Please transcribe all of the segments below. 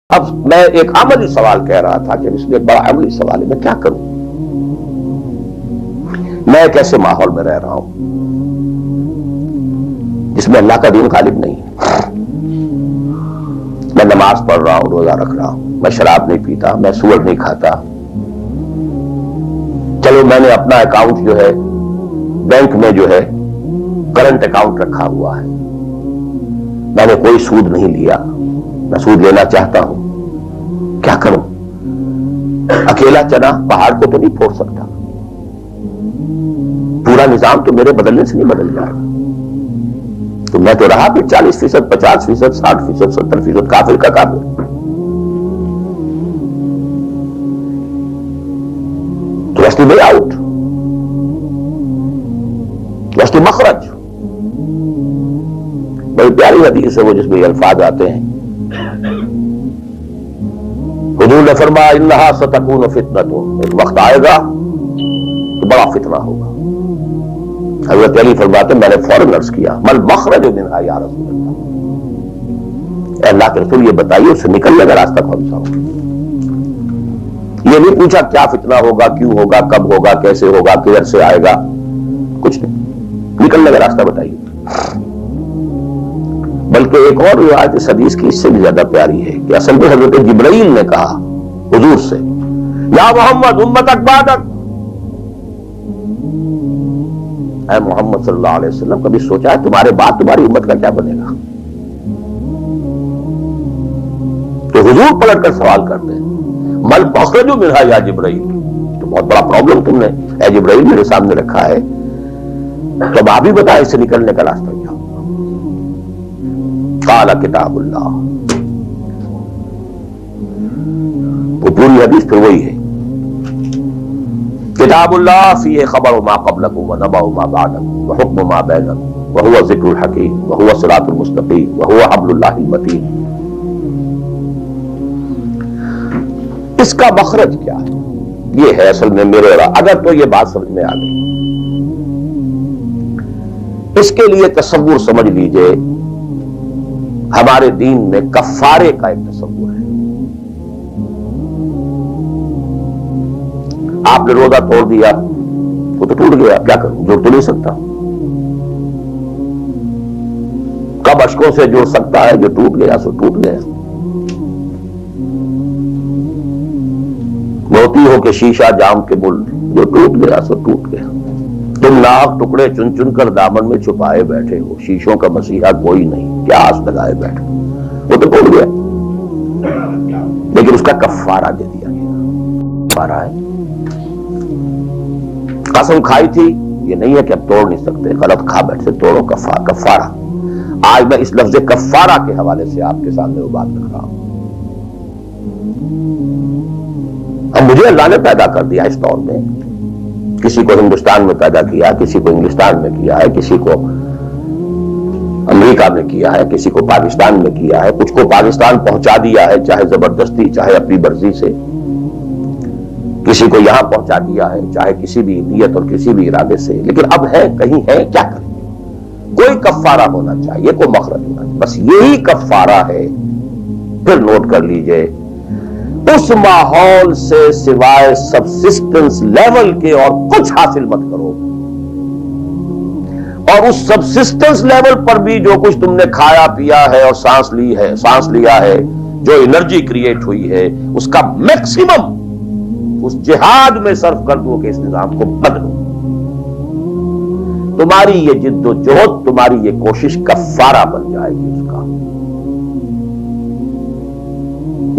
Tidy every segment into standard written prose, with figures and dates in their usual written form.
اب میں ایک عملی سوال کہہ رہا تھا کہ اس میں ایک بڑا عملی سوال ہے، میں کیا کروں؟ میں ایک ایسے ماحول میں رہ رہا ہوں جس میں اللہ کا دین غالب نہیں ہے۔ میں نماز پڑھ رہا ہوں، روزہ رکھ رہا ہوں، میں شراب نہیں پیتا، میں سور نہیں کھاتا، چلو میں نے اپنا اکاؤنٹ جو ہے بینک میں جو ہے کرنٹ اکاؤنٹ رکھا ہوا ہے، میں نے کوئی سود نہیں لیا، میں سود لینا چاہتا ہوں، کیا کروں؟ اکیلا چنا پہاڑ کو تو نہیں پھوڑ سکتا، پورا نظام تو میرے بدلنے سے نہیں بدل جائے گا، تو میں تو رہا پھر 40%، 50%، 60%، 70% کافر کا کافر۔ تو وسط وے آؤٹ، وسط مخرج، بڑی پیاری حدیث ہے وہ جس میں یہ الفاظ آتے ہیں، حضور نے فرمایا انہا ستکون فتنۃ، ایک وقت آئے گا تو بڑا فتنہ ہوگا۔ حضرت علی فرماتے میں نے فوراً عرض کیا مل مخرج منہا یا رسول اللہ، اے اللہ کے رسول یہ بتائیے اس سے نکلنے کا راستہ کون سا ہوگا؟ یہ نہیں پوچھا کیا فتنہ ہوگا، کیوں ہوگا، کب ہوگا، کیسے ہوگا، کدھر سے آئے گا، کچھ نہیں، نکلنے کا راستہ بتائیے۔ بلکہ ایک اور روایت اس حدیث کی اس سے بھی زیادہ پیاری ہے کہ اصل میں حضرت جبرائیل نے کہا حضور سے یا محمد امتک بعدک، اے محمد صلی اللہ علیہ وسلم کبھی سوچا ہے تمہارے بعد تمہاری امت کا کیا بنے گا؟ تو حضور پلٹ کر سوال کرتے ہیں مل مخرج منہا یا جبرائیل، تو بہت بڑا پرابلم تم نے اے جبرائیل میرے سامنے رکھا ہے، تو اب آپ ہی بتائیں اس سے نکلنے کا راستہ کیا؟ قال کتاب اللہ، وہ پوری حدیث پھر وہی ہے، کتاب اللہ فیہ خبر ما قبلکم ونبأ ما بعدکم وحکم ما بینکم وہو ذکر الحکیم وہو صراط المستقیم وہو حبل اللہ المتین۔ اس کا مخرج کیا ہے؟ یہ ہے اصل میں میرے اگر تو یہ بات سمجھ میں آ گئی، اس کے لیے تصور سمجھ لیجئے ہمارے دین میں کفارے کا ایک تصور ہے۔ آپ نے روزہ توڑ دیا وہ تو ٹوٹ گیا، کیا کروں؟ جوڑ تو نہیں سکتا، کب اشکوں سے جوڑ سکتا ہے، جو ٹوٹ گیا سو ٹوٹ گیا۔ موتی ہو کہ شیشہ جام کے مل، جو ٹوٹ گیا سو ٹوٹ گیا۔ تم لاکھ ٹکڑے چن چن کر دامن میں چھپائے بیٹھے ہو، شیشوں کا مسیحا کوئی نہیں، کیا آس لگائے بیٹھے، وہ تو ٹوٹ گیا، لیکن اس کا کفارہ دے دیا گیا۔ کفارہ ہے، قسم کھائی تھی یہ نہیں ہے کہ اب توڑ نہیں سکتے، غلط کھا بیٹھے، توڑو کفارہ۔ آج میں اس لفظ کفارہ کے حوالے سے آپ کے سامنے وہ بات رکھ رہا ہوں۔ اب مجھے اللہ نے پیدا کر دیا اس دور میں، کسی کو ہندوستان میں پیدا کیا، کسی کو انگلستان میں کیا ہے، کسی کو امریکہ میں کیا ہے، کسی کو پاکستان میں کیا ہے، کچھ کو پاکستان پہنچا دیا ہے چاہے زبردستی چاہے اپنی مرضی سے، کسی کو یہاں پہنچا دیا ہے چاہے کسی بھی نیت اور کسی بھی ارادے سے، لیکن اب ہے کہیں ہے، کیا کریں؟ کوئی کفارہ ہونا چاہیے، کوئی مخرج ہونا چاہیے، بس یہی کفارہ ہے۔ پھر نوٹ کر لیجئے اس ماحول سے سوائے سبسسٹنس لیول کے اور کچھ حاصل مت کرو، اور اس سبسسٹنس لیول پر بھی جو کچھ تم نے کھایا پیا ہے اور سانس لیا ہے، جو انرجی کریٹ ہوئی ہے، اس کا میکسیمم اس جہاد میں صرف کر دو کہ اس نظام کو بدلو۔ تمہاری یہ جد و جہد، تمہاری یہ کوشش کفارہ بن جائے گی اس کا۔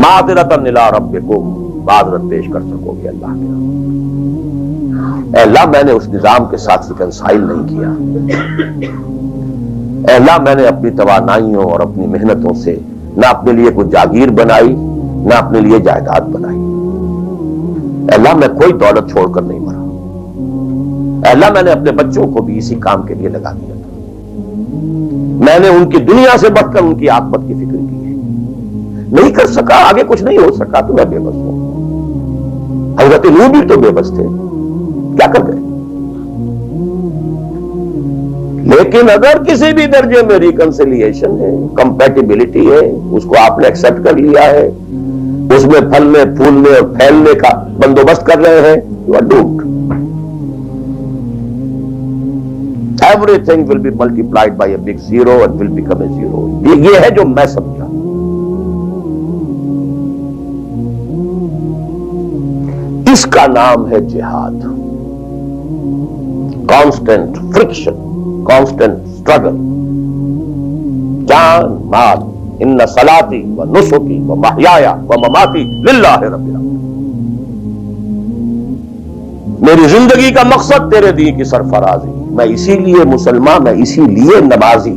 معذرۃ الی ربکم، معذرت پیش کر سکو گے اللہ کے رب۔ اے اللہ میں نے اس نظام کے ساتھ ریکنسائل نہیں کیا، اے اللہ میں نے اپنی توانائیوں اور اپنی محنتوں سے نہ اپنے لیے کوئی جاگیر بنائی نہ اپنے لیے جائیداد بنائی، اے اللہ میں کوئی دولت چھوڑ کر نہیں مرا، اے اللہ میں نے اپنے بچوں کو بھی اسی کام کے لیے لگا دیا تھا، میں نے ان کی دنیا سے بڑھ کر ان کی عاقبت کی فکر کی ہے، نہیں کر سکا، آگے کچھ نہیں ہو سکا تو میں بے بس ہوں۔ حضرت نوح بھی تو بے بس تھے، کیا کر گئے؟ لیکن اگر کسی بھی درجے میں ریکنسیلیشن ہے، کمپیٹیبلٹی ہے، اس کو آپ نے ایکسپٹ کر لیا ہے، اس میں پھلنے پھولنے اور پھیلنے کا بندوبست کر رہے ہیں، you are doomed. Everything will be multiplied by a big zero and will become a zero. یہ ہے جو میں سمجھا. اس کا نام ہے جہاد. Constant friction, constant struggle. جان مال، ان صلاتی و نسکی و محیایا و مماتی للہ رب العالمین. میری زندگی کا مقصد تیرے دین کی سرفرازی. میں اسی لیے مسلمان، میں اسی لیے نمازی.